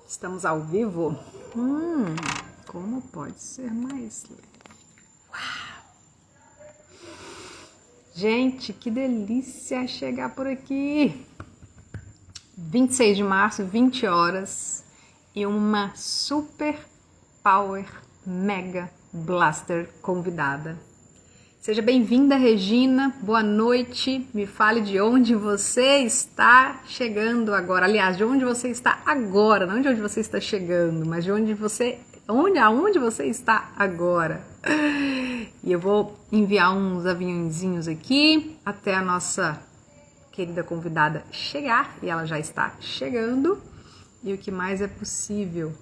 Estamos ao vivo? Como pode ser mais leve? Uau! Gente, que delícia chegar por aqui! 26 de março, 20 horas e uma super power mega blaster convidada. Seja bem-vinda, Regina. Boa noite. Me fale de onde você está chegando agora. Aliás, de onde você está agora, não de onde você está chegando, mas de aonde você está agora. E eu vou enviar uns aviãozinhos aqui até a nossa querida convidada chegar, e ela já está chegando. E o que mais é possível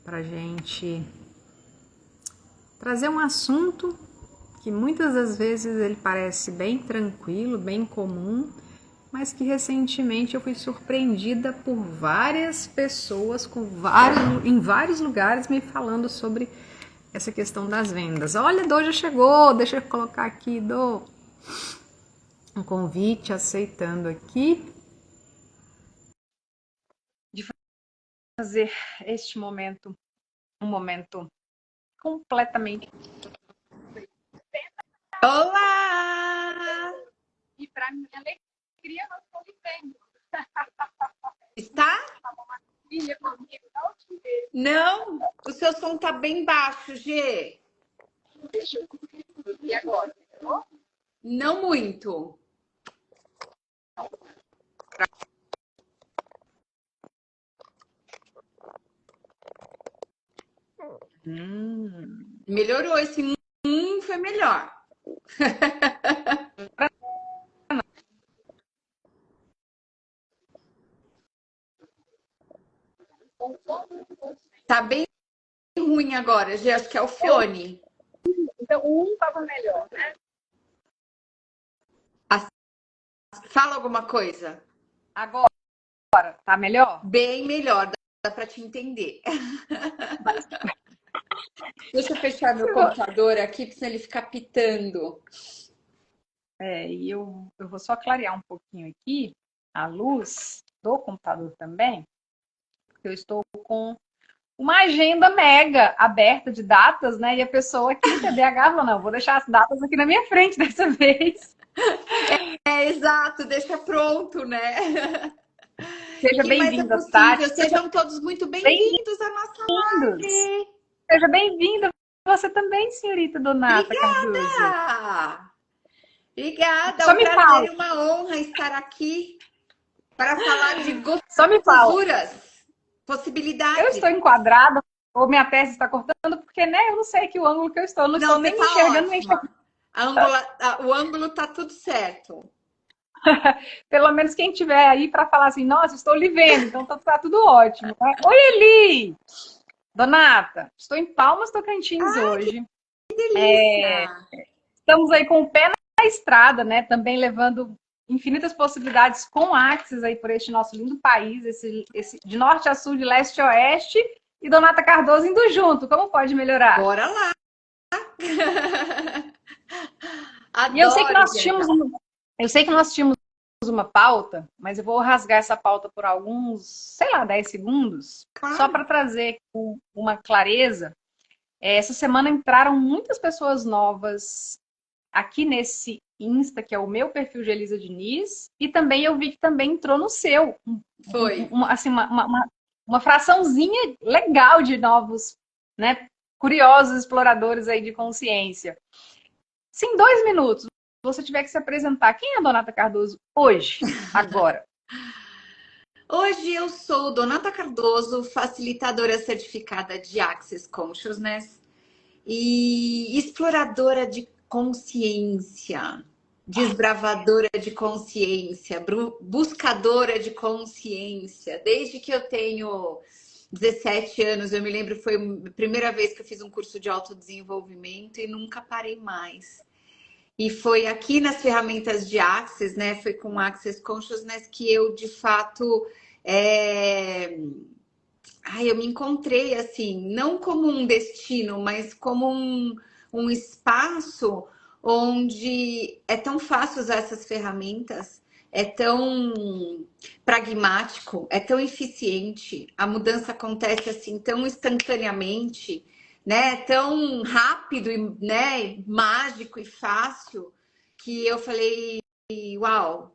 para gente trazer um assunto que muitas das vezes ele parece bem tranquilo, bem comum, mas que recentemente eu fui surpreendida por várias pessoas em vários lugares me falando sobre essa questão das vendas. Olha, Dô já chegou, deixa eu colocar aqui, Dô, um convite, aceitando aqui, de fazer este momento um momento completamente. Olá! E para minha alegria, nós estamos vendo. Está? Não, o seu som está bem baixo, Gê. Deixa eu ver. E agora? Não muito. Melhorou, esse foi melhor. Tá bem ruim agora, Gê, acho que é o fone. Então, o estava melhor, né? Fala alguma coisa. Agora, tá melhor? Bem melhor, dá para te entender. Deixa eu fechar meu computador aqui, porque senão ele fica pitando. E eu vou só clarear um pouquinho aqui a luz do computador também, porque eu estou com uma agenda mega aberta de datas, né? E a pessoa aqui no TDAH falou, não, vou deixar as datas aqui na minha frente dessa vez. Exato, deixa pronto, né? Seja Que mais é bem-vinda, possível? Tati. Sejam todos muito bem-vindos à nossa live. Seja bem-vinda. Você também, senhorita Donata Cardoso. Obrigada, é Só um me fala. prazer e uma honra estar aqui para falar de Só me fala. possibilidades. Eu estou enquadrada ou minha tese está cortando porque, né, eu não sei que o ângulo que eu estou, não estou nem me enxergando. Nem o ângulo tá tudo certo. Pelo menos quem tiver aí para falar assim, nossa, estou lhe vendo, então tá tudo ótimo. Né? Oi, Eli! Donata, estou em Palmas Tocantins hoje. Que delícia! Estamos aí com o pé na estrada, né? Também levando infinitas possibilidades com Axis aí por este nosso lindo país, esse de norte a sul, de leste a oeste, e Donata Cardoso indo junto. Como pode melhorar? Bora lá! E eu sei que nós tínhamos uma pauta, mas eu vou rasgar essa pauta por alguns, sei lá, 10 segundos, claro, só para trazer uma clareza. Essa semana entraram muitas pessoas novas aqui nesse Insta, que é o meu perfil de Elisa Diniz, e também eu vi que também entrou no seu. Foi. Uma fraçãozinha legal de novos, né, curiosos exploradores aí de consciência. Se em 2 minutos você tiver que se apresentar, quem é a Donata Cardoso hoje, agora? Hoje eu sou Donata Cardoso, facilitadora certificada de Access Consciousness e exploradora de consciência, desbravadora de consciência, buscadora de consciência. Desde que eu tenho 17 anos, eu me lembro, foi a primeira vez que eu fiz um curso de autodesenvolvimento e nunca parei mais. E foi aqui nas ferramentas de Access, né? Foi com Access Consciousness que eu, de fato, eu me encontrei assim, não como um destino, mas como um espaço onde é tão fácil usar essas ferramentas, é tão pragmático, é tão eficiente, a mudança acontece assim tão instantaneamente, né? Tão rápido e, né, mágico e fácil, que eu falei, uau,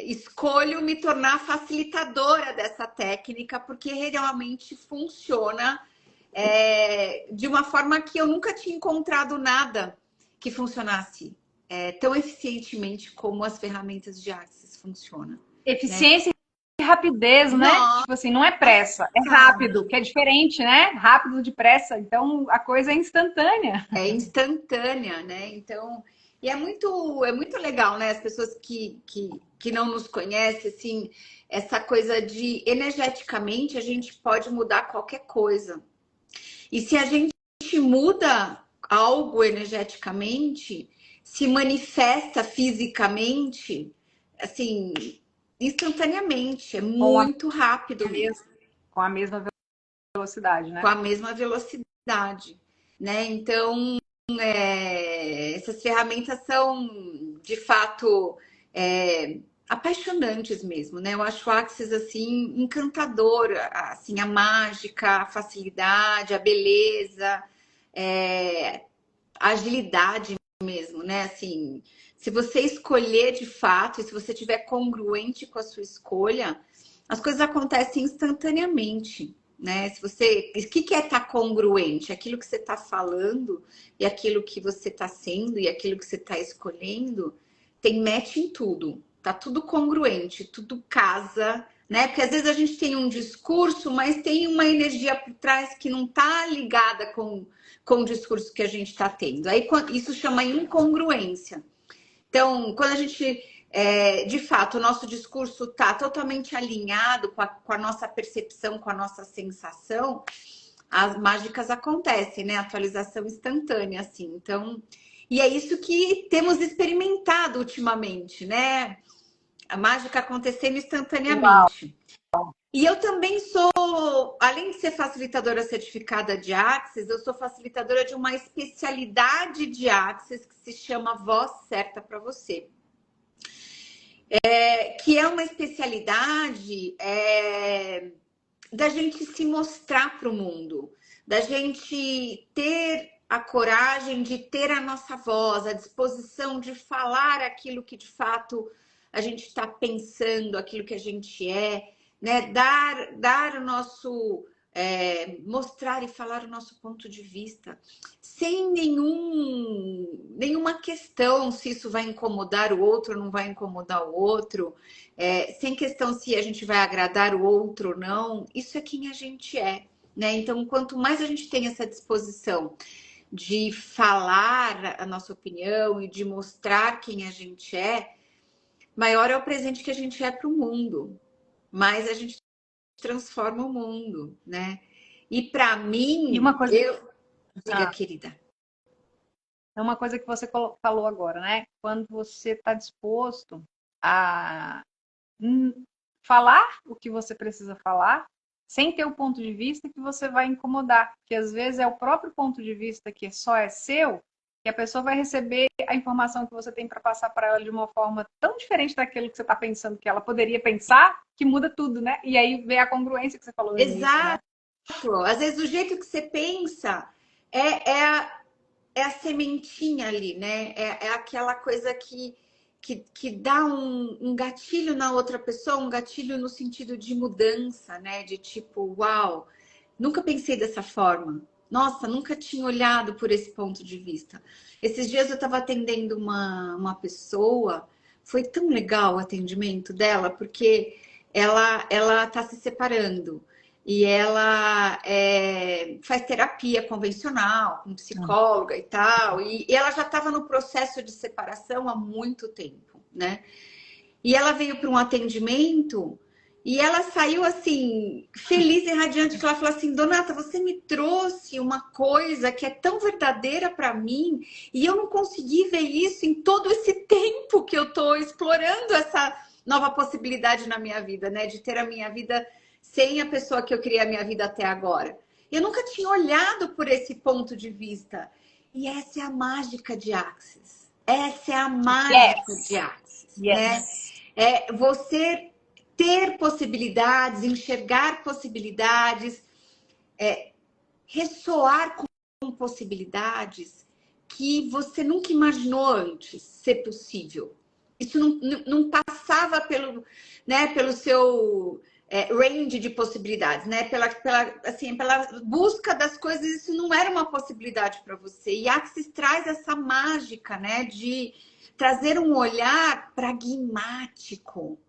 escolho me tornar facilitadora dessa técnica, porque realmente funciona de uma forma que eu nunca tinha encontrado nada que funcionasse tão eficientemente como as ferramentas de Axis funcionam. Né? Eficiência e rapidez, né? Nossa, Tipo assim, não é pressa, é rápido, que é diferente, né? Rápido de pressa, então a coisa é instantânea. é instantânea, né? Então, e é muito legal, né? As pessoas que não nos conhecem, assim, essa coisa de energeticamente a gente pode mudar qualquer coisa. E se a gente muda algo energeticamente, se manifesta fisicamente, assim, instantaneamente, é muito rápido mesmo. Com a mesma velocidade, né? Com a mesma velocidade, né? Então, essas ferramentas são, de fato, apaixonantes mesmo, né? Eu acho o Axis, assim, encantador, assim, a mágica, a facilidade, a beleza, a agilidade mesmo, né? Assim, se você escolher de fato, e se você tiver congruente com a sua escolha, as coisas acontecem instantaneamente, né? Se você, o que é estar congruente? Aquilo que você está falando e aquilo que você está sendo e aquilo que você está escolhendo tem match em tudo. Tá tudo congruente, tudo casa, né? Porque às vezes a gente tem um discurso, mas tem uma energia por trás que não tá ligada com o discurso que a gente está tendo. Aí isso chama incongruência. Então, quando a gente, de fato, o nosso discurso está totalmente alinhado com a nossa percepção, com a nossa sensação, as mágicas acontecem, né? Atualização instantânea, assim. Então, e é isso que temos experimentado ultimamente, né? A mágica acontecendo instantaneamente. Uau. E eu também sou, além de ser facilitadora certificada de Axis, eu sou facilitadora de uma especialidade de Axis que se chama Voz Certa para Você. Que é uma especialidade da gente se mostrar para o mundo, da gente ter a coragem de ter a nossa voz, a disposição de falar aquilo que de fato a gente está pensando, aquilo que a gente né? Dar o nosso, mostrar e falar o nosso ponto de vista, sem nenhuma questão se isso vai incomodar o outro ou não vai incomodar o outro, sem questão se a gente vai agradar o outro ou não. Isso é quem a gente é, né? Então, quanto mais a gente tem essa disposição de falar a nossa opinião e de mostrar quem a gente maior é o presente que a gente é para o mundo. Mais a gente transforma o mundo, né? E para mim, uma coisa... Diga, querida. É uma coisa que você falou agora, né? Quando você está disposto a falar o que você precisa falar, sem ter o ponto de vista que você vai incomodar. Que às vezes é o próprio ponto de vista que só é seu, e a pessoa vai receber a informação que você tem para passar para ela de uma forma tão diferente daquilo que você está pensando que ela poderia pensar, que muda tudo, né? E aí vem a congruência que você falou. Exato. Início, né? Às vezes o jeito que você pensa é a sementinha ali, né? É aquela coisa que dá um gatilho na outra pessoa, um gatilho no sentido de mudança, né? De tipo, uau, nunca pensei dessa forma. Nossa, nunca tinha olhado por esse ponto de vista. Esses dias eu estava atendendo uma pessoa, foi tão legal o atendimento dela, porque ela está se separando. E ela faz terapia convencional, com psicóloga e tal. E ela já estava no processo de separação há muito tempo, né? E ela veio para um atendimento e ela saiu assim, feliz e radiante, que ela falou assim: Donata, você me trouxe uma coisa que é tão verdadeira para mim e eu não consegui ver isso em todo esse tempo que eu estou explorando essa nova possibilidade na minha vida, né? De ter a minha vida sem a pessoa que eu criei a minha vida até agora. Eu nunca tinha olhado por esse ponto de vista. E essa é a mágica de Axis. Essa é a mágica de Axis, né? É você ter possibilidades, enxergar possibilidades, ressoar com possibilidades que você nunca imaginou antes ser possível. Isso não passava pelo seu range de possibilidades, né? Pela busca das coisas, isso não era uma possibilidade para você. E Axis traz essa mágica, né? De trazer um olhar pragmático,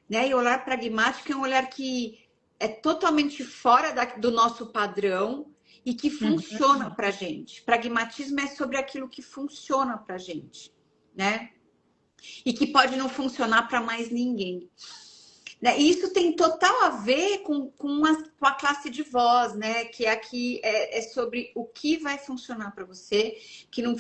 né? E o olhar pragmático é um olhar que é totalmente fora do nosso padrão e que funciona para gente. Pragmatismo é sobre aquilo que funciona para gente, né? E que pode não funcionar para mais ninguém. Né? E isso tem total a ver com a classe de voz, né? Que aqui é sobre o que vai funcionar para você, que não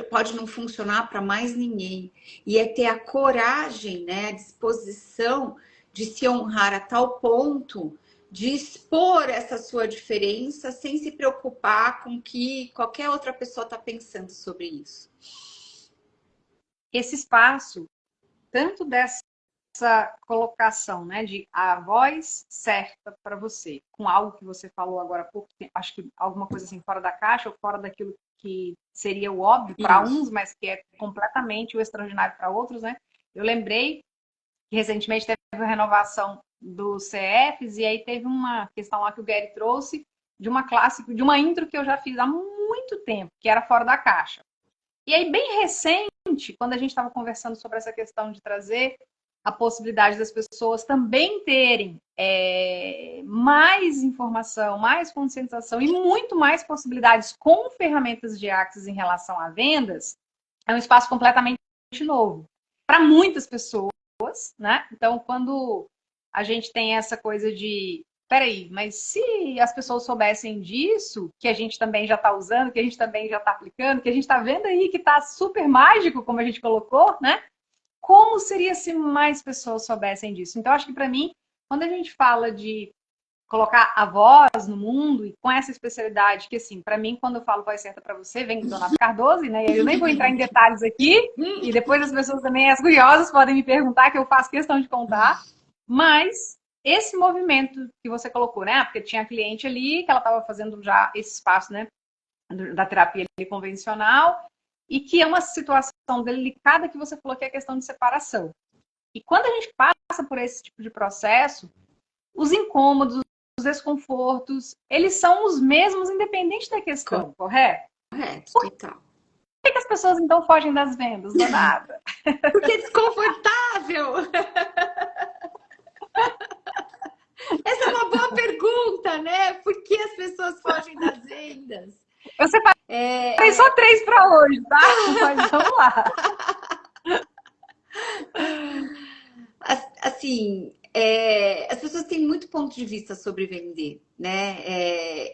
pode não funcionar para mais ninguém. E é ter a coragem, né? A disposição de se honrar a tal ponto de expor essa sua diferença sem se preocupar com o que qualquer outra pessoa está pensando sobre isso. Esse espaço, tanto dessa colocação, né, de a voz certa para você, com algo que você falou agora há pouco, acho que alguma coisa assim fora da caixa ou fora daquilo que seria o óbvio para uns, mas que é completamente o extraordinário para outros, né? Eu lembrei que recentemente teve a renovação dos CFs e aí teve uma questão lá que o Gary trouxe de uma classe, de uma intro que eu já fiz há muito tempo, que era fora da caixa. E aí, bem recente, quando a gente estava conversando sobre essa questão de trazer a possibilidade das pessoas também terem mais informação, mais conscientização e muito mais possibilidades com ferramentas de Axis em relação a vendas, é um espaço completamente novo para muitas pessoas, né? Então, quando a gente tem essa coisa de peraí, mas se as pessoas soubessem disso, que a gente também já está usando, que a gente também já está aplicando, que a gente está vendo aí que está super mágico, como a gente colocou, né? Como seria se mais pessoas soubessem disso? Então, acho que para mim, quando a gente fala de colocar a voz no mundo e com essa especialidade, que assim, para mim, quando eu falo voz certa para você, vem do Donato Cardoso, né? Eu nem vou entrar em detalhes aqui, e depois as pessoas também, as curiosas, podem me perguntar, que eu faço questão de contar, mas esse movimento que você colocou, né? Porque tinha cliente ali que ela estava fazendo já esse espaço, né? Da terapia convencional, e que é uma situação delicada que você falou que é a questão de separação. E quando a gente passa por esse tipo de processo, os incômodos, os desconfortos, eles são os mesmos, independente da questão, correto? Correto, total. Por que as pessoas então fogem das vendas, Donada? Porque é desconfortável. Essa é uma boa pergunta, né? Por que as pessoas fogem das vendas? Eu separei só 3 para hoje, tá? Mas vamos lá. Assim, as pessoas têm muito ponto de vista sobre vender, né?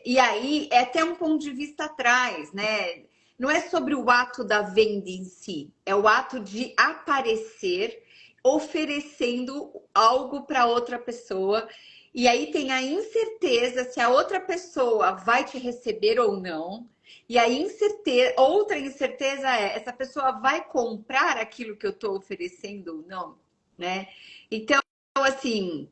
E aí é até um ponto de vista atrás, né? Não é sobre o ato da venda em si, é o ato de aparecer oferecendo algo para outra pessoa. E aí tem a incerteza se a outra pessoa vai te receber ou não. E a outra incerteza é, essa pessoa vai comprar aquilo que eu estou oferecendo ou não, né? Então, assim,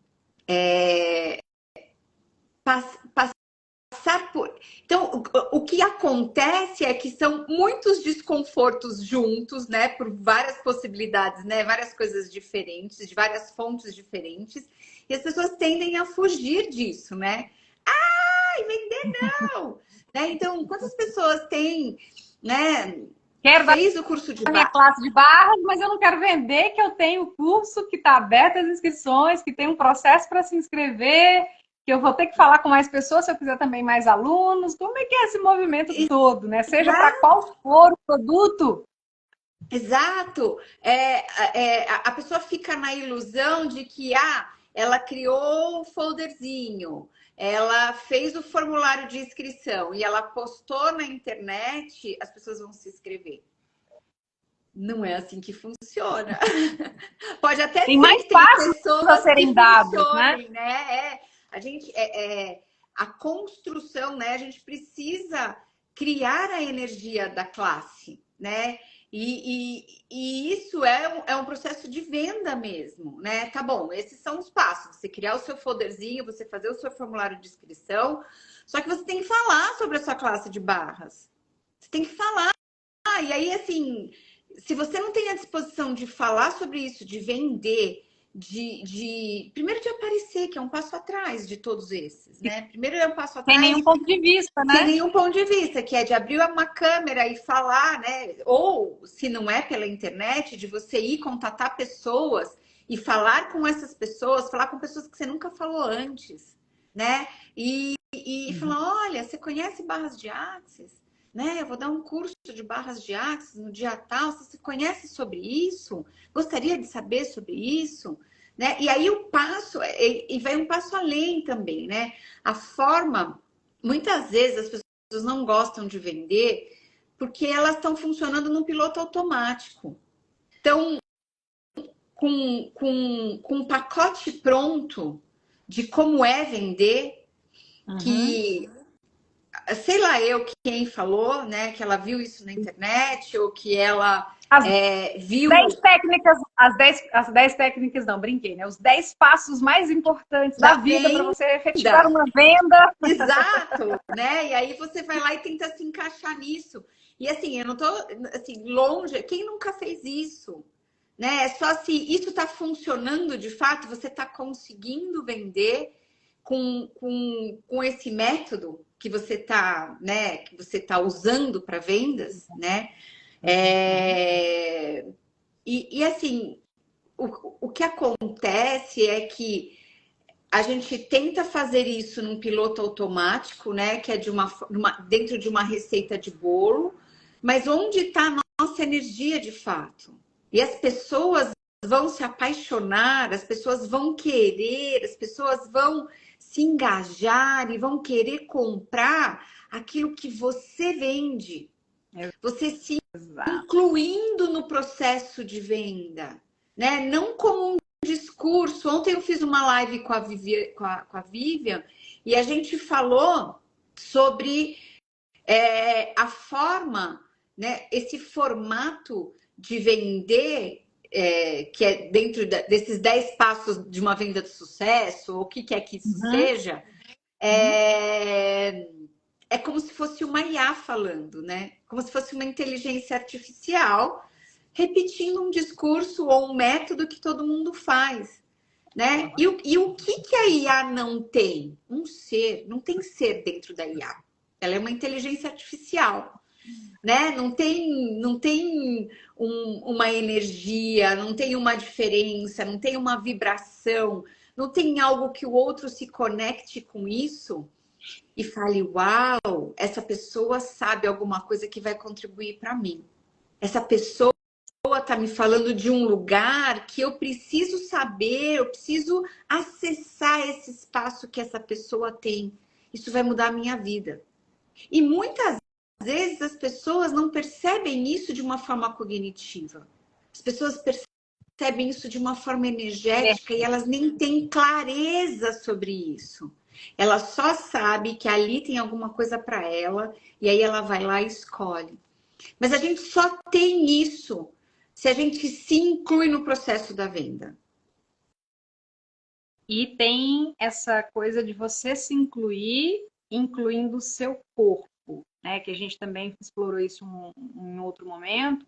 passar por. Então, o que acontece é que são muitos desconfortos juntos, né? Por várias possibilidades, né? Várias coisas diferentes, de várias fontes diferentes, e as pessoas tendem a fugir disso, né? Ai, vender não! Né? Então, quantas pessoas têm, né? Quero dar Fez o curso de a minha classe de barras, mas eu não quero vender que eu tenho o curso, que está aberto as inscrições, que tem um processo para se inscrever, que eu vou ter que falar com mais pessoas se eu quiser também mais alunos. Como é que é esse movimento todo, né? Seja para qual for o produto. Exato. A pessoa fica na ilusão de que ela criou o folderzinho, ela fez o formulário de inscrição e ela postou na internet, as pessoas vão se inscrever. Não é assim que funciona. Pode até tem ser mais que tem passos a serem dados, né? A gente a construção, né? A gente precisa criar a energia da classe, né? E isso é um processo de venda mesmo, né? Tá bom, esses são os passos. Você criar o seu folderzinho, você fazer o seu formulário de inscrição. Só que você tem que falar sobre a sua classe de barras. Você tem que falar. E aí, assim, se você não tem a disposição de falar sobre isso, de vender, primeiro de aparecer, que é um passo atrás de todos esses, né? Primeiro é um passo Sem atrás nenhum ponto de vista, sem né? nenhum ponto de vista, que é de abrir uma câmera e falar, né? Ou, se não é pela internet, de você ir contatar pessoas e falar com essas pessoas, falar com pessoas que você nunca falou antes, né? E falar, olha, você conhece barras de Axis? Né? Eu vou dar um curso de barras de Axis no dia tal. Você conhece sobre isso? Gostaria de saber sobre isso? Né? E aí o passo, e vai um passo além também, né? A forma muitas vezes as pessoas não gostam de vender porque elas estão funcionando num piloto automático. Então, com um pacote pronto de como é vender, que sei lá eu quem falou, né, que ela viu isso na internet ou que ela As viu. 10 técnicas, as dez técnicas, não, brinquei, né? Os 10 passos mais importantes da Da vida para você venda. efetivar uma venda. Exato, né? E aí você vai lá e tenta se encaixar nisso. E assim, eu não tô assim, longe. Quem nunca fez isso? Né? É só se isso está funcionando de fato, você está conseguindo vender com esse método que você está, né, que você tá usando para vendas, né? É... E assim, o que acontece é que a gente tenta fazer isso num piloto automático, né? Que é dentro de uma receita de bolo, mas onde está a nossa energia de fato? E as pessoas vão se apaixonar, as pessoas vão querer, as pessoas vão se engajar e vão querer comprar aquilo que você vende. Você se Exato. incluindo no processo de venda, né? Não como um discurso. Ontem eu fiz uma live com a Vivian e a gente falou sobre a forma, né? Esse formato de vender, que é dentro desses 10 passos de uma venda de sucesso, ou o que quer que isso seja, é como se fosse uma IA falando, né? Como se fosse uma inteligência artificial repetindo um discurso ou um método que todo mundo faz, né? E o que a IA não tem? Um ser, não tem ser dentro da IA. Ela é uma inteligência artificial, né? Não tem uma energia, não tem uma diferença, não tem uma vibração, não tem algo que o outro se conecte com isso e fale: uau, essa pessoa sabe alguma coisa que vai contribuir para mim. Essa pessoa está me falando de um lugar que eu preciso saber, eu preciso acessar esse espaço que essa pessoa tem. Isso vai mudar a minha vida. E muitas vezes as pessoas não percebem isso de uma forma cognitiva. As pessoas percebem isso de uma forma energética e elas nem têm clareza sobre isso. Ela só sabe que ali tem alguma coisa para ela e aí ela vai lá e escolhe. Mas a gente só tem isso se a gente se inclui no processo da venda. E tem essa coisa de você se incluir, incluindo o seu corpo, né? Que a gente também explorou isso em outro momento.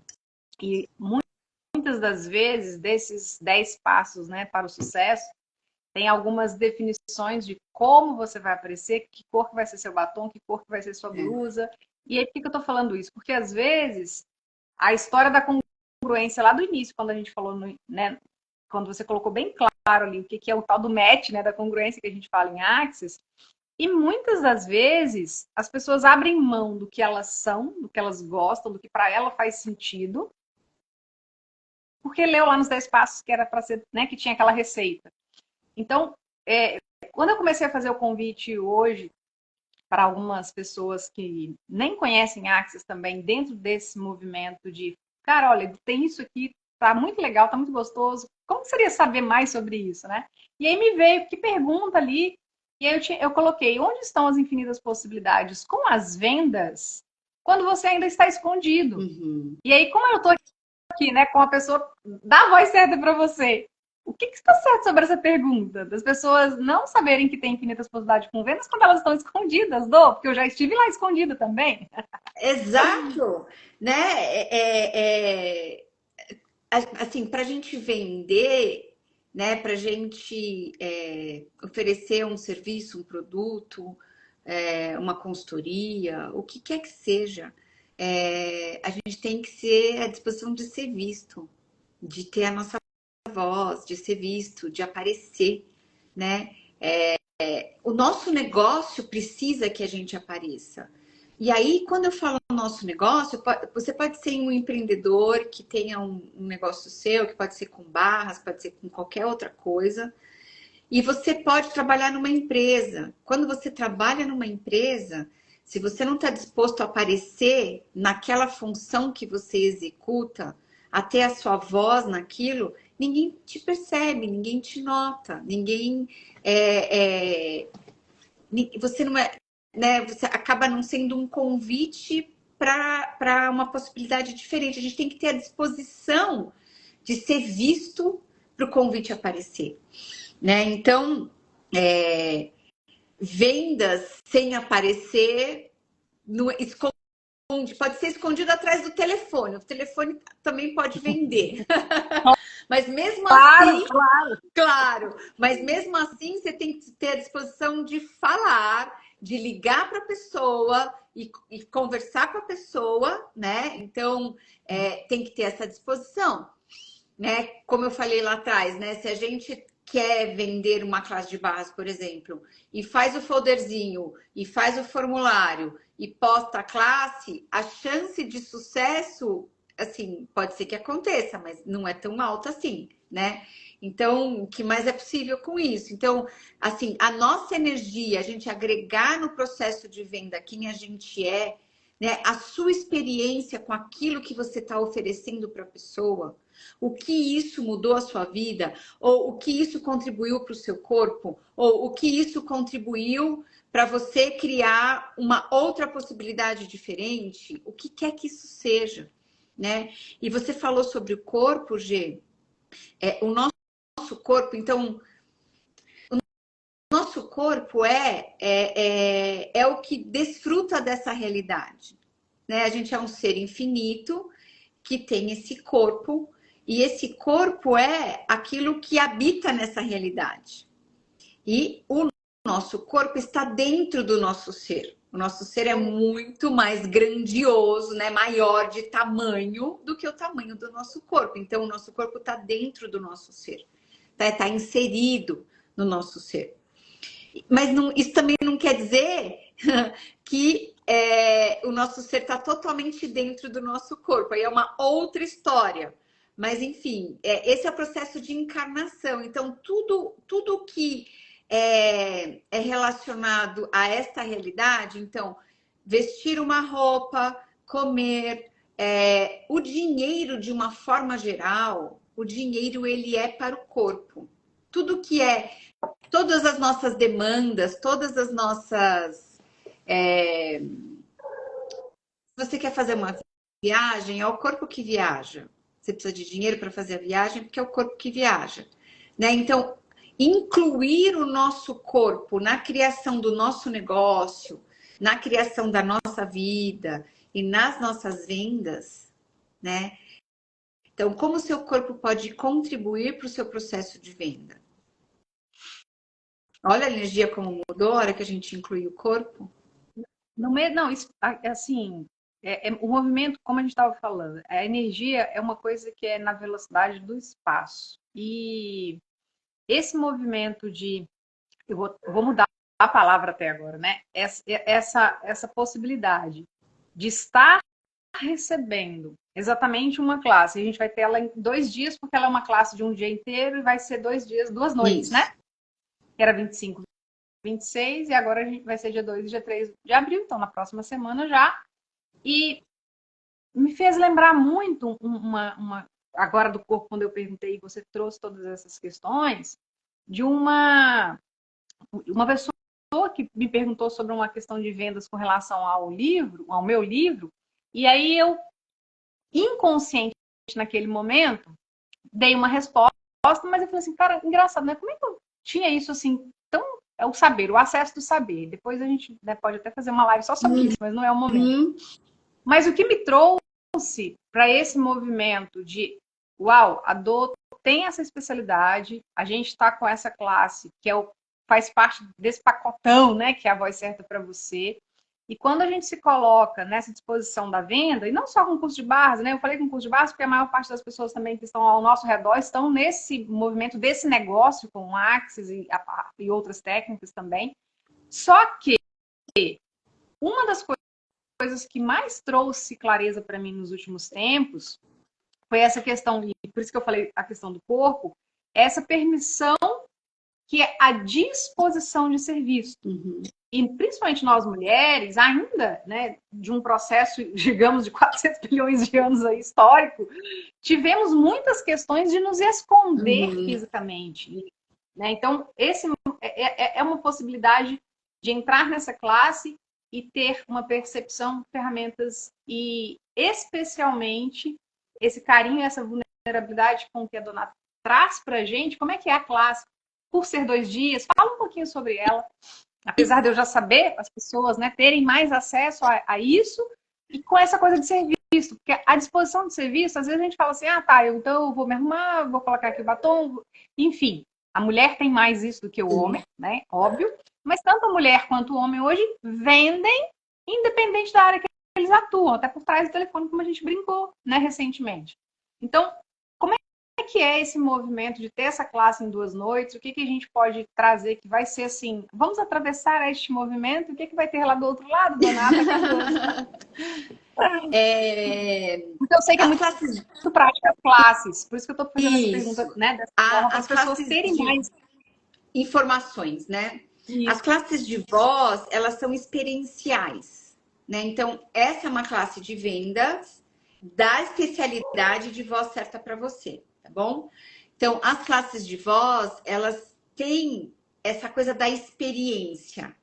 E muitas das vezes, desses 10 passos, né, para o sucesso, tem algumas definições de como você vai aparecer, que cor que vai ser seu batom, que cor que vai ser sua blusa. E aí, por que eu tô falando isso? Porque às vezes a história da congruência lá do início, quando a gente falou, né, quando você colocou bem claro ali o que é o tal do match, né, da congruência que a gente fala em Axis, e muitas das vezes as pessoas abrem mão do que elas são, do que elas gostam, do que para ela faz sentido, porque leu lá nos 10 passos que era para ser, né, que tinha aquela receita. Então, quando eu comecei a fazer o convite hoje para algumas pessoas que nem conhecem Axis também, dentro desse movimento de, cara, olha, tem isso aqui, tá muito legal, tá muito gostoso, como seria saber mais sobre isso, né? E aí me veio, que pergunta ali, e aí eu coloquei, onde estão as infinitas possibilidades? Com as vendas, quando você ainda está escondido. Uhum. E aí, como eu estou aqui, né, com a pessoa da voz certa para você, o que está certo sobre essa pergunta? Das pessoas não saberem que tem infinitas possibilidades com Vênus quando elas estão escondidas, porque eu já estive lá escondida também. Exato, né? Assim, para a gente vender, né? Para a gente oferecer um serviço, um produto, uma consultoria, o que quer que seja, a gente tem que ser à disposição de ser visto, de ter a nossa voz, de ser visto, de aparecer, né? O nosso negócio precisa que a gente apareça. E aí, quando eu falo nosso negócio, você pode ser um empreendedor que tenha um negócio seu, que pode ser com barras, pode ser com qualquer outra coisa. E você pode trabalhar numa empresa. Quando você trabalha numa empresa, se você não está disposto a aparecer naquela função que você executa, a ter a sua voz naquilo, ninguém te percebe, ninguém te nota, ninguém você não é, né? Você acaba não sendo um convite para uma possibilidade diferente. A gente tem que ter a disposição de ser visto para o convite aparecer, né? Então, vendas sem aparecer no esconde, pode ser escondido atrás do telefone. O telefone também pode vender. Mas mesmo Claro, assim, claro, mas mesmo assim você tem que ter a disposição de falar, de ligar para a pessoa e conversar com a pessoa, né? Então, tem que ter essa disposição, né? Como eu falei lá atrás, né? Se a gente quer vender uma classe de barras, por exemplo, e faz o folderzinho, e faz o formulário, e posta a classe, a chance de sucesso, assim, pode ser que aconteça, mas não é tão alta assim, né? Então, o que mais é possível com isso? Então, assim, a nossa energia, a gente agregar no processo de venda quem a gente é, né? A sua experiência com aquilo que você está oferecendo para a pessoa, o que isso mudou a sua vida, ou o que isso contribuiu para o seu corpo, ou o que isso contribuiu para você criar uma outra possibilidade diferente, o que quer que isso seja, né? E você falou sobre o corpo, G, o nosso corpo, então, nosso corpo é o que desfruta dessa realidade, né? A gente é um ser infinito que tem esse corpo, e esse corpo é aquilo que habita nessa realidade. E o nosso corpo está dentro do nosso ser. O nosso ser é muito mais grandioso, né? Maior de tamanho do que o tamanho do nosso corpo. Então, o nosso corpo está dentro do nosso ser, tá inserido no nosso ser. Mas não, isso também não quer dizer que o nosso ser está totalmente dentro do nosso corpo. Aí é uma outra história. Mas, enfim, esse é o processo de encarnação. Então, tudo que é relacionado a esta realidade, então, vestir uma roupa, comer, o dinheiro, de uma forma geral, o dinheiro ele é para o corpo. Tudo que todas as nossas demandas, todas as nossas. Se você quer fazer uma viagem, é o corpo que viaja. Você precisa de dinheiro para fazer a viagem, porque é o corpo que viaja. Né? Então, incluir o nosso corpo na criação do nosso negócio, na criação da nossa vida e nas nossas vendas, né? Então, como o seu corpo pode contribuir para o seu processo de venda? Olha a energia como mudou a hora que a gente inclui o corpo. No meio, não, isso, assim, o movimento, como a gente estava falando, a energia é uma coisa que é na velocidade do espaço. E esse movimento eu vou mudar a palavra até agora, né? Essa possibilidade de estar recebendo exatamente uma classe. A gente vai ter ela em 2 dias, porque ela é uma classe de um dia inteiro e vai ser 2 dias, 2 noites, Isso. né? Que era 25, 26 e agora a gente vai ser dia 2 e dia 3 de abril, então na próxima semana já. E me fez lembrar muito agora do corpo, quando eu perguntei, você trouxe todas essas questões, de uma pessoa que me perguntou sobre uma questão de vendas com relação ao livro, ao meu livro, e aí eu, inconsciente naquele momento, dei uma resposta, mas eu falei assim, cara, engraçado, né? Como é que eu tinha isso assim, tão... É o saber, o acesso do saber. Depois a gente, né, pode até fazer uma live só sobre isso, mas não é o momento. Mas o que me trouxe para esse movimento de, uau, a Dô tem essa especialidade, a gente está com essa classe, que faz parte desse pacotão, né, que é a voz certa para você. E quando a gente se coloca nessa disposição da venda, e não só com curso de barras, né? Eu falei com curso de barras porque a maior parte das pessoas também que estão ao nosso redor estão nesse movimento desse negócio com Axis e outras técnicas também. Só que uma das coisas que mais trouxe clareza para mim nos últimos tempos foi essa questão, e por isso que eu falei a questão do corpo, essa permissão que é a disposição de ser visto. E principalmente nós mulheres, ainda, né, de um processo, digamos, de 400 bilhões de anos aí, histórico, tivemos muitas questões de nos esconder fisicamente. Né? Então, esse é uma possibilidade de entrar nessa classe e ter uma percepção, ferramentas e, especialmente, esse carinho, essa vulnerabilidade com que a Donata traz para a gente. Como é que é a classe? Por ser 2 dias, fala um pouquinho sobre ela. Apesar de eu já saber, as pessoas, né, terem mais acesso a isso e com essa coisa de ser visto. Porque a disposição de ser visto, às vezes a gente fala assim, ah, tá, então eu vou me arrumar, vou colocar aqui o batom. Enfim, a mulher tem mais isso do que o homem, né? Óbvio. Mas tanto a mulher quanto o homem hoje vendem, independente da área que eles atuam, até por trás do telefone, como a gente brincou, né, recentemente. Então, como é que é esse movimento de ter essa classe em 2 noites? O que a gente pode trazer que vai ser assim, vamos atravessar este movimento? O que vai ter lá do outro lado, Donata? Porque eu sei que é muito prática as classes, por isso que eu estou fazendo essa pergunta, né? Dessa forma, para as pessoas terem mais informações, né? Isso. As classes de voz, elas são experienciais, né? Então, essa é uma classe de vendas da especialidade de voz certa para você, tá bom? Então, as classes de voz, elas têm essa coisa da experiência,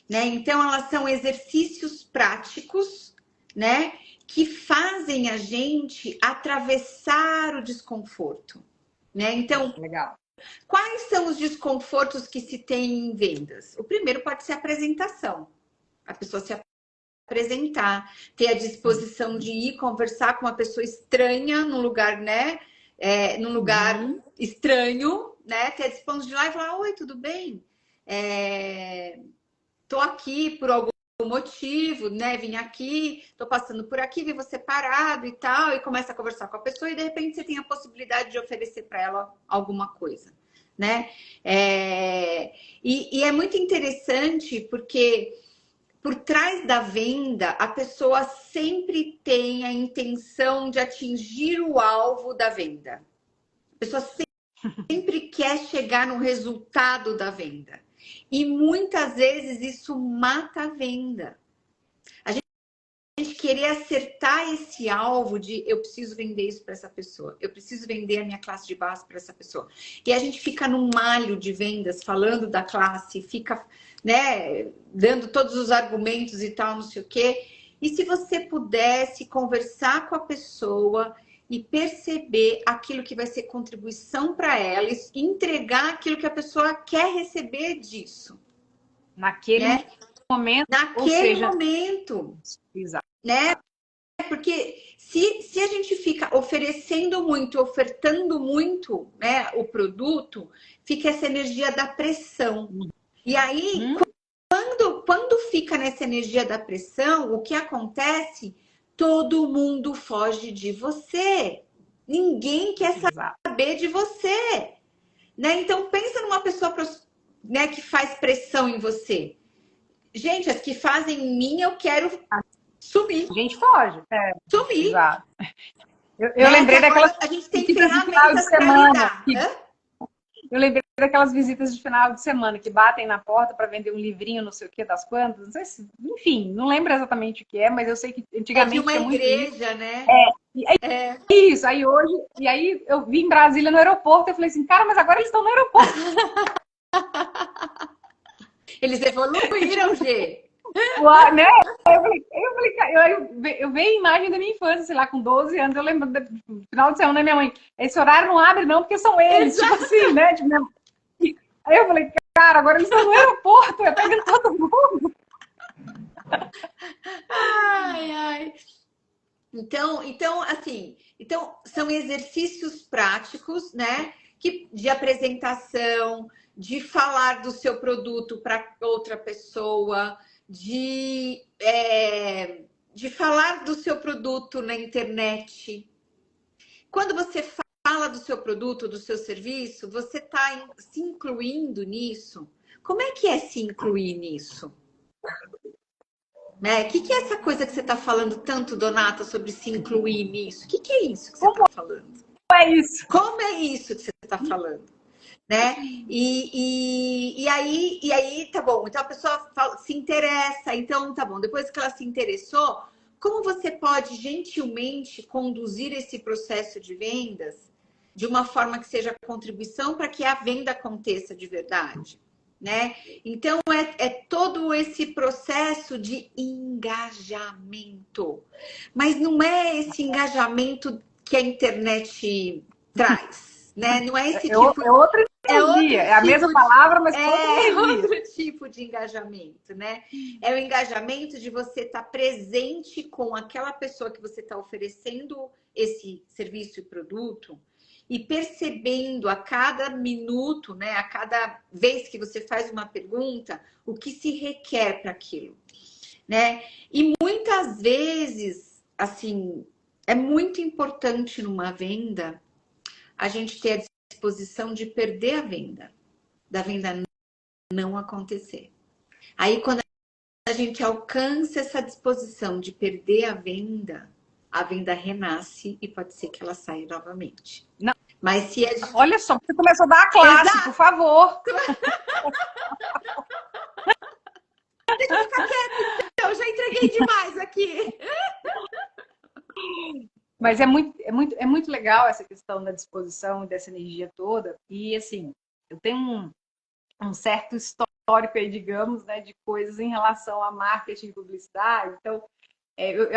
né? Então, elas são exercícios práticos, né? Que fazem a gente atravessar o desconforto, né? Então, legal. Quais são os desconfortos que se tem em vendas? O primeiro pode ser a apresentação. A pessoa se apresentar, ter a disposição de ir conversar com uma pessoa estranha num lugar, né? Num lugar estranho, né? Ter a disposição de ir lá e falar, oi, tudo bem? Tô aqui por algum motivo, né? Vim aqui, tô passando por aqui, vi você parado e tal, e começa a conversar com a pessoa e de repente você tem a possibilidade de oferecer para ela alguma coisa, né? E é muito interessante porque por trás da venda a pessoa sempre tem a intenção de atingir o alvo da venda. A pessoa sempre quer chegar no resultado da venda. E muitas vezes isso mata a venda. A gente querer acertar esse alvo de eu preciso vender isso para essa pessoa, eu preciso vender a minha classe de base para essa pessoa. E a gente fica num malho de vendas falando da classe, fica, né, dando todos os argumentos e tal, não sei o quê. E se você pudesse conversar com a pessoa e perceber aquilo que vai ser contribuição para ela e entregar aquilo que a pessoa quer receber disso. Naquele momento. Naquele momento. Exato. Né? Porque se a gente fica oferecendo muito, ofertando muito, né, o produto, fica essa energia da pressão. E aí, quando fica nessa energia da pressão, o que acontece? Todo mundo foge de você. Ninguém quer saber de você. Né? Então, pensa numa pessoa, né, que faz pressão em você. Gente, as que fazem em mim, eu quero sumir. A gente foge. Sumir. Exato. Eu lembrei daquelas... A gente tem ferramentas para lidar. Eu lembrei daquelas visitas de final de semana que batem na porta para vender um livrinho, não sei o que, das quantas. Não sei se, enfim, não lembro exatamente o que é, mas eu sei que antigamente tinha uma igreja, né? Isso. Aí hoje, e aí eu vim em Brasília no aeroporto, eu falei assim, cara, mas agora eles estão no aeroporto. Eles evoluíram, Gê. Né? Eu vejo a imagem da minha infância, sei lá, com 12 anos, eu lembro do final de semana da minha mãe, esse horário não abre não, porque são eles, tipo assim, né? Tipo, aí eu falei, cara, agora eles estão no aeroporto, eu pegando todo mundo. Ai, ai. Então, assim, são exercícios práticos, né? De apresentação, de falar do seu produto para outra pessoa, de falar do seu produto na internet. Quando você fala do seu produto, do seu serviço, você está se incluindo nisso. Como é que é se incluir nisso? Né? O que é essa coisa que você está falando tanto, Donata, sobre se incluir nisso? O que é isso que você está falando? É isso. Como é isso que você está falando? Né? E aí, tá bom. Então a pessoa se interessa, então tá bom. Depois que ela se interessou, como você pode gentilmente conduzir esse processo de vendas de uma forma que seja contribuição para que a venda aconteça de verdade? Né? Então, é todo esse processo de engajamento. Mas não é esse engajamento que a internet traz, né? Não é esse tipo... É outra energia, é a mesma palavra, mas é outro tipo de engajamento, né? É o engajamento de você estar presente com aquela pessoa que você está oferecendo esse serviço e produto, e percebendo a cada minuto, né, a cada vez que você faz uma pergunta, o que se requer para aquilo, né? E muitas vezes, assim, é muito importante numa venda a gente ter a disposição de perder a venda, da venda não acontecer. Aí, quando a gente alcança essa disposição de perder a venda renasce e pode ser que ela saia novamente. Não. Mas se Olha só, você começou a dar a classe, exato, por favor. Deixa eu ficar quieta, então. Eu já entreguei demais aqui. Mas é muito legal essa questão da disposição e dessa energia toda. E, assim, eu tenho um certo histórico aí, digamos, né, de coisas em relação a marketing e publicidade. Então,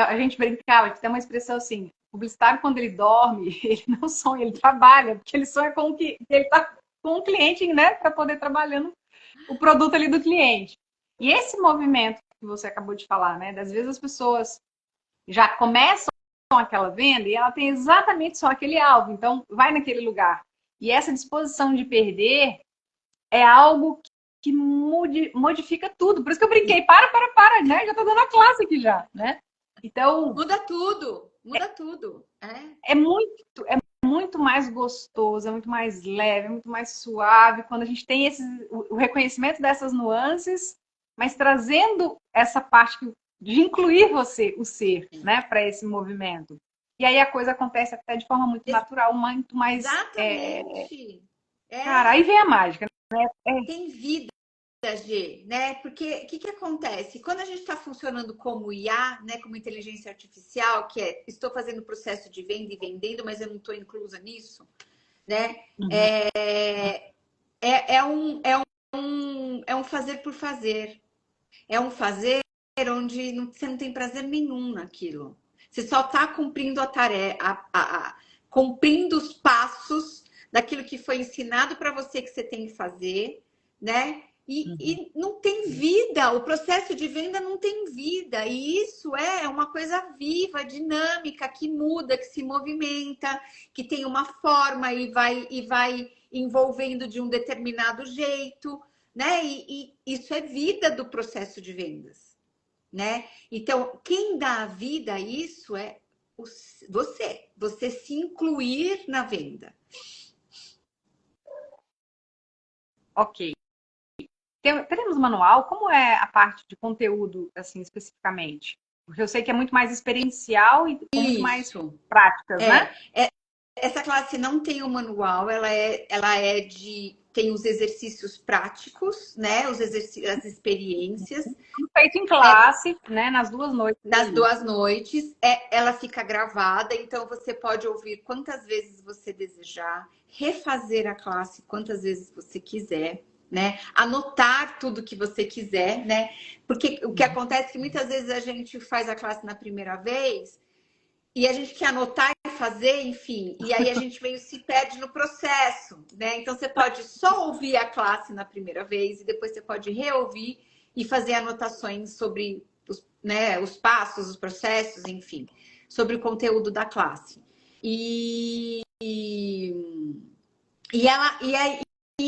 a gente brincava, que tem uma expressão assim, o publicitário, quando ele dorme, ele não sonha, ele trabalha, porque ele sonha com que ele está com o cliente, né, para poder trabalhando o produto ali do cliente. E esse movimento que você acabou de falar, né, das vezes as pessoas já começam aquela venda e ela tem exatamente só aquele alvo, então vai naquele lugar. E essa disposição de perder é algo que modifica tudo. Por isso que eu brinquei, para, né? Já tô dando a classe aqui já, né? Então... Muda tudo, muda tudo. É muito mais gostoso, é muito mais leve, é muito mais suave, quando a gente tem o reconhecimento dessas nuances, mas trazendo essa parte de incluir você, o ser, né, para esse movimento. E aí a coisa acontece até de forma muito natural, muito mais... Exatamente. Cara, aí vem a mágica, né? Tem vida, G, né? Porque o que acontece? Quando a gente está funcionando como IA, né, como inteligência artificial, que é estou fazendo o processo de venda e vendendo, mas eu não estou inclusa nisso, né? Uhum. É um fazer por fazer. É um fazer onde você não tem prazer nenhum naquilo. Você só está cumprindo a tarefa, cumprindo os passos daquilo que foi ensinado para você que você tem que fazer, né? E não tem vida, o processo de venda não tem vida. E isso é uma coisa viva, dinâmica, que muda, que se movimenta, que tem uma forma e vai envolvendo de um determinado jeito, né? E isso é vida do processo de vendas, né? Então, quem dá a vida a isso é você se incluir na venda. Ok. Teremos manual? Como é a parte de conteúdo, assim, especificamente? Porque eu sei que é muito mais experiencial e muito mais práticas, né? Essa classe não tem o manual, tem os exercícios práticos, né? As experiências. Feito em classe, né? Nas 2 noites. Nas 2 noites. Ela fica gravada, então você pode ouvir quantas vezes você desejar, refazer a classe quantas vezes você quiser, né? Anotar tudo que você quiser, né? Porque o que acontece é que muitas vezes a gente faz a classe na primeira vez e a gente quer anotar e fazer, enfim, e aí a gente meio se perde no processo, né? Então você pode só ouvir a classe na primeira vez e depois você pode reouvir e fazer anotações sobre os, né, os passos, os processos, enfim, sobre o conteúdo da classe. E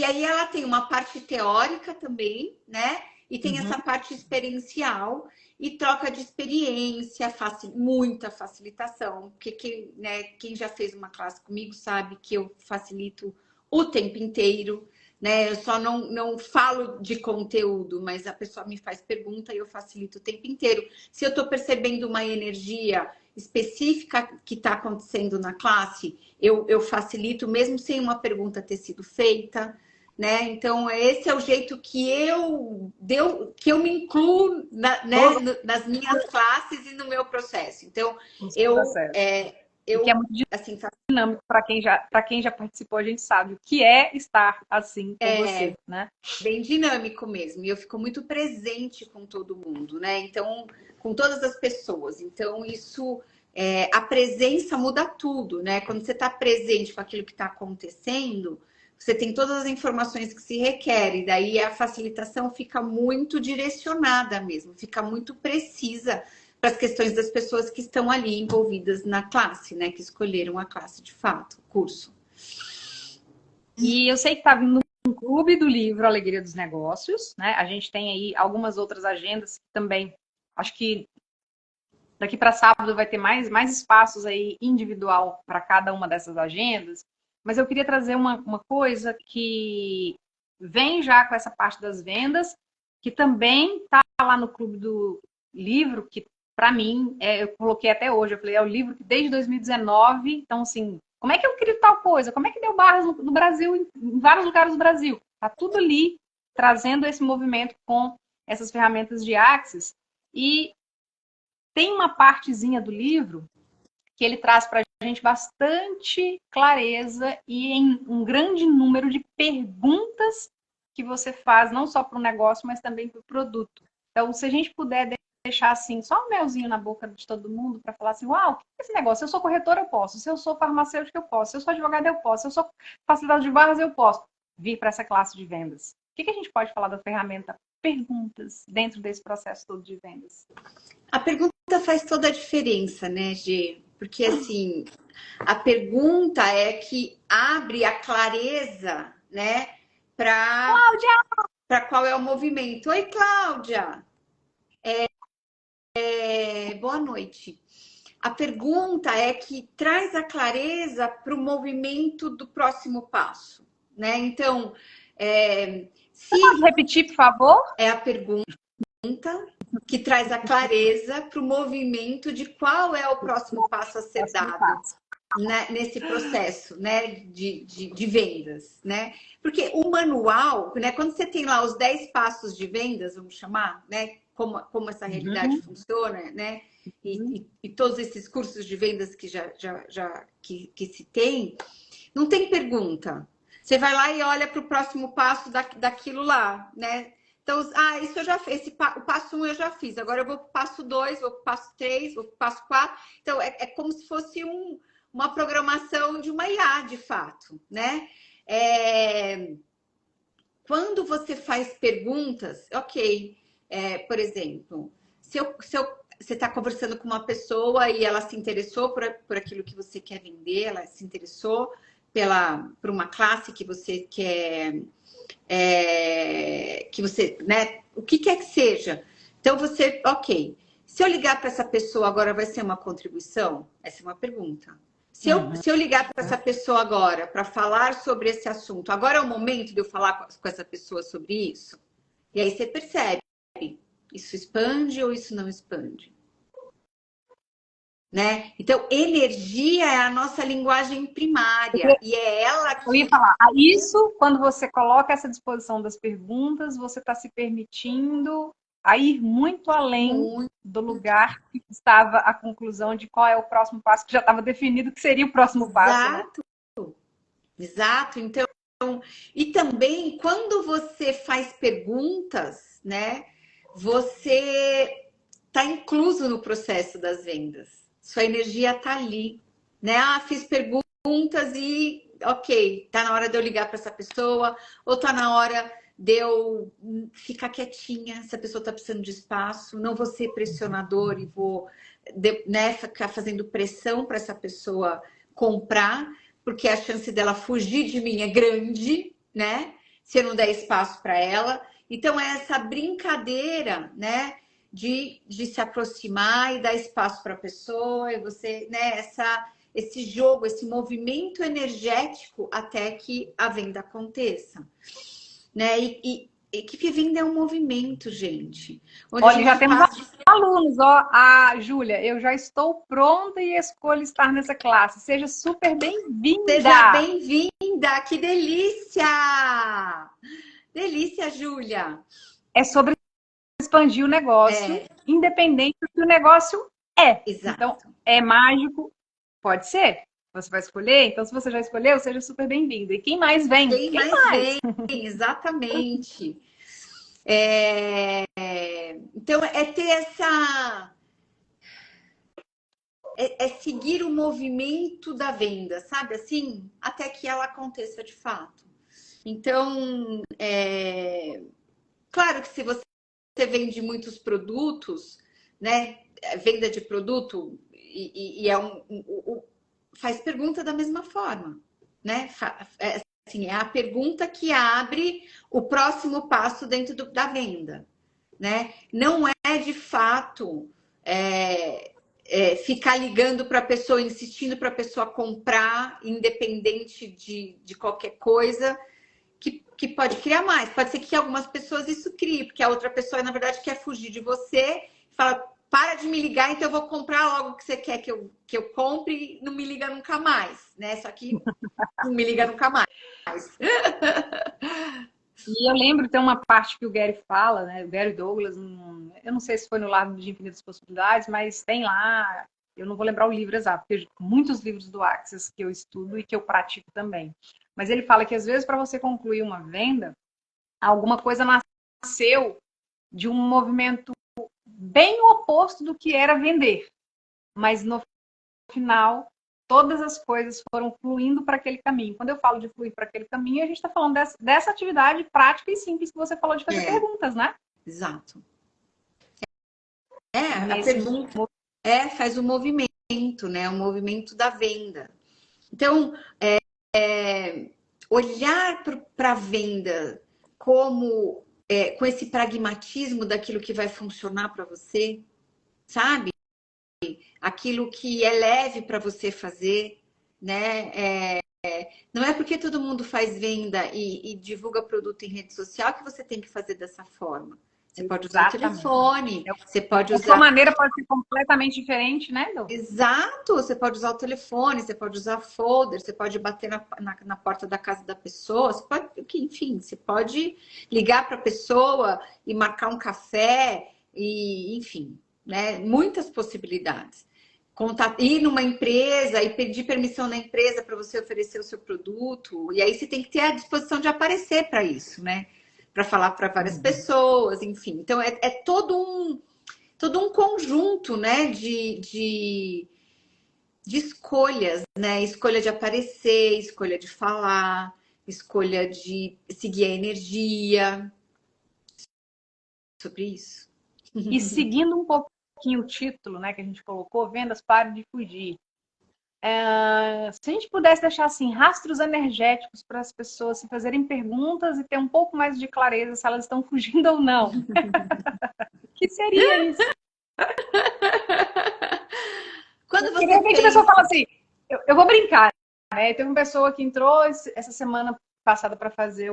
aí ela tem uma parte teórica também, né? E tem essa parte experiencial e troca de experiência, muita facilitação. Porque quem já fez uma classe comigo sabe que eu facilito o tempo inteiro, né? Eu só não falo de conteúdo, mas a pessoa me faz pergunta e eu facilito o tempo inteiro. Se eu estou percebendo uma energia específica que está acontecendo na classe, eu facilito, mesmo sem uma pergunta ter sido feita, né? Então, esse é o jeito que eu me incluo nas minhas classes e no meu processo. Então, que é muito assim, dinâmico para quem já participou, a gente sabe o que é estar assim com você, né? Bem dinâmico mesmo. E eu fico muito presente com todo mundo, né? Então, com todas as pessoas. Então, isso, a presença muda tudo, né? Quando você está presente com aquilo que está acontecendo, você tem todas as informações que se requerem. Daí a facilitação fica muito direcionada mesmo, fica muito precisa para as questões das pessoas que estão ali envolvidas na classe, né? Que escolheram a classe de fato, o curso. E eu sei que está vindo um clube do livro Alegria dos Negócios, né? A gente tem aí algumas outras agendas também. Acho que daqui para sábado vai ter mais espaços aí individual para cada uma dessas agendas. Mas eu queria trazer uma coisa que vem já com essa parte das vendas, que também está lá no clube do livro, que para mim, eu coloquei até hoje, eu falei, é o livro que desde 2019, então assim, como é que eu crio tal coisa? Como é que deu barras no Brasil, em vários lugares do Brasil? Tá tudo ali, trazendo esse movimento com essas ferramentas de Axis. E tem uma partezinha do livro que ele traz para a gente bastante clareza e em um grande número de perguntas que você faz, não só para o negócio, mas também para o produto. Então, se a gente puder deixar assim, só um melzinho na boca de todo mundo para falar assim, uau, o que é esse negócio? Se eu sou corretora, eu posso. Se eu sou farmacêutica, eu posso. Se eu sou advogada, eu posso. Se eu sou facilitador de barras, eu posso vir para essa classe de vendas. O que a gente pode falar da ferramenta perguntas dentro desse processo todo de vendas? A pergunta faz toda a diferença, né, Gê? Porque, assim, a pergunta é que abre a clareza, né, para qual é o movimento. Oi, Cláudia! Boa noite. A pergunta é que traz a clareza para o movimento do próximo passo, né? Então, Você pode repetir, por favor? É a pergunta que traz a clareza para o movimento de qual é o próximo passo a ser dado, né, nesse processo, né, de vendas, né? Porque o manual, né, quando você tem lá os 10 passos de vendas, vamos chamar, né, como essa realidade funciona, né? E todos esses cursos de vendas que que se tem, não tem pergunta. Você vai lá e olha para o próximo passo daquilo lá, né? Então, isso eu já fiz. O passo 1 eu já fiz. Agora eu vou para o passo 2, vou para o passo 3, vou para o passo 4. Então, é como se fosse uma programação de uma IA, de fato, né? Quando você faz perguntas, ok. Por exemplo, você está conversando com uma pessoa e ela se interessou por aquilo que você quer vender, ela se interessou por uma classe que você quer... que você, né? O que quer que seja. Então, ok. Se eu ligar para essa pessoa agora, vai ser uma contribuição? Essa é uma pergunta. Se eu ligar para essa pessoa agora para falar sobre esse assunto, agora é o momento de eu falar com essa pessoa sobre isso? E aí você percebe, isso expande ou isso não expande? Né? Então, energia é a nossa linguagem primária e é ela que... Eu ia falar, isso, quando você coloca essa disposição das perguntas, você está se permitindo a ir muito além do lugar que estava a conclusão de qual é o próximo passo, que já estava definido que seria o próximo passo. Exato. Né? Exato. Então, E também, quando você faz perguntas, né? Você está incluso no processo das vendas. Sua energia está ali, né? Ah, fiz perguntas e, ok, tá na hora de eu ligar para essa pessoa, ou tá na hora de eu ficar quietinha, se a pessoa está precisando de espaço, não vou ser pressionador e vou, né, ficar fazendo pressão para essa pessoa comprar, porque a chance dela fugir de mim é grande, né? Se eu não der espaço para ela. Então, é essa brincadeira, né? De se aproximar e dar espaço para a pessoa, e você, né? Esse jogo, esse movimento energético até que a venda aconteça, né? E equipe venda é um movimento, gente. Onde Olha, já temos alunos, ó. A Júlia, eu já estou pronta e escolho estar nessa classe. Seja super bem-vinda. Seja bem-vinda, que delícia! Delícia, Júlia. É sobre expandir o negócio, independente do que o negócio é. Exato. Então, é mágico? Pode ser. Você vai escolher? Então, se você já escolheu, seja super bem-vindo. E quem mais vem? Quem mais vem? Exatamente. Então, é ter essa... É seguir o movimento da venda, sabe? Assim, até que ela aconteça de fato. Então, claro que se você vende muitos produtos, né? Venda de produto e faz pergunta da mesma forma, né? Assim, é a pergunta que abre o próximo passo dentro da venda, né? Não é de fato ficar ligando para a pessoa, insistindo para a pessoa comprar, independente de qualquer coisa, que pode criar mais. Pode ser que algumas pessoas isso crie, porque a outra pessoa, na verdade, quer fugir de você, fala, para de me ligar, então eu vou comprar logo o que você quer que eu compre, não me liga nunca mais, né? Só que não me liga nunca mais. E eu lembro, tem uma parte que o Gary fala, né? O Gary Douglas, eu não sei se foi no Lado de Infinitas Possibilidades, mas tem lá, eu não vou lembrar o livro exato, porque muitos livros do Access que eu estudo e que eu pratico também. Mas ele fala que às vezes para você concluir uma venda, alguma coisa nasceu de um movimento bem oposto do que era vender. Mas no final, todas as coisas foram fluindo para aquele caminho. Quando eu falo de fluir para aquele caminho, a gente está falando dessa atividade prática e simples que você falou de fazer perguntas, né? Exato. A pergunta faz o movimento, né? O movimento da venda. Então, olhar para a venda como com esse pragmatismo daquilo que vai funcionar para você, sabe? Aquilo que é leve para você fazer, né? Não é porque todo mundo faz venda e divulga produto em rede social que você tem que fazer dessa forma. Você pode usar o telefone, você pode usar... A sua maneira pode ser completamente diferente, né, Dô? Exato! Você pode usar o telefone, você pode usar folder, você pode bater na porta da casa da pessoa, você pode, enfim, você pode ligar para a pessoa e marcar um café, e enfim, né? Muitas possibilidades. Ir numa empresa e pedir permissão na empresa para você oferecer o seu produto, e aí você tem que ter a disposição de aparecer para isso, né? Para falar para várias pessoas, enfim. Então, é todo um conjunto, né, de escolhas, né? Escolha de aparecer, escolha de falar, escolha de seguir a energia. Sobre isso. E seguindo um pouquinho o título, né, que a gente colocou, Vendas Pare de Fugir. Se a gente pudesse deixar assim, rastros energéticos para as pessoas se fazerem perguntas e ter um pouco mais de clareza se elas estão fugindo ou não. O que seria isso? Quando você de repente a pessoa fala assim, eu vou brincar, né? Teve uma pessoa que entrou essa semana passada para fazer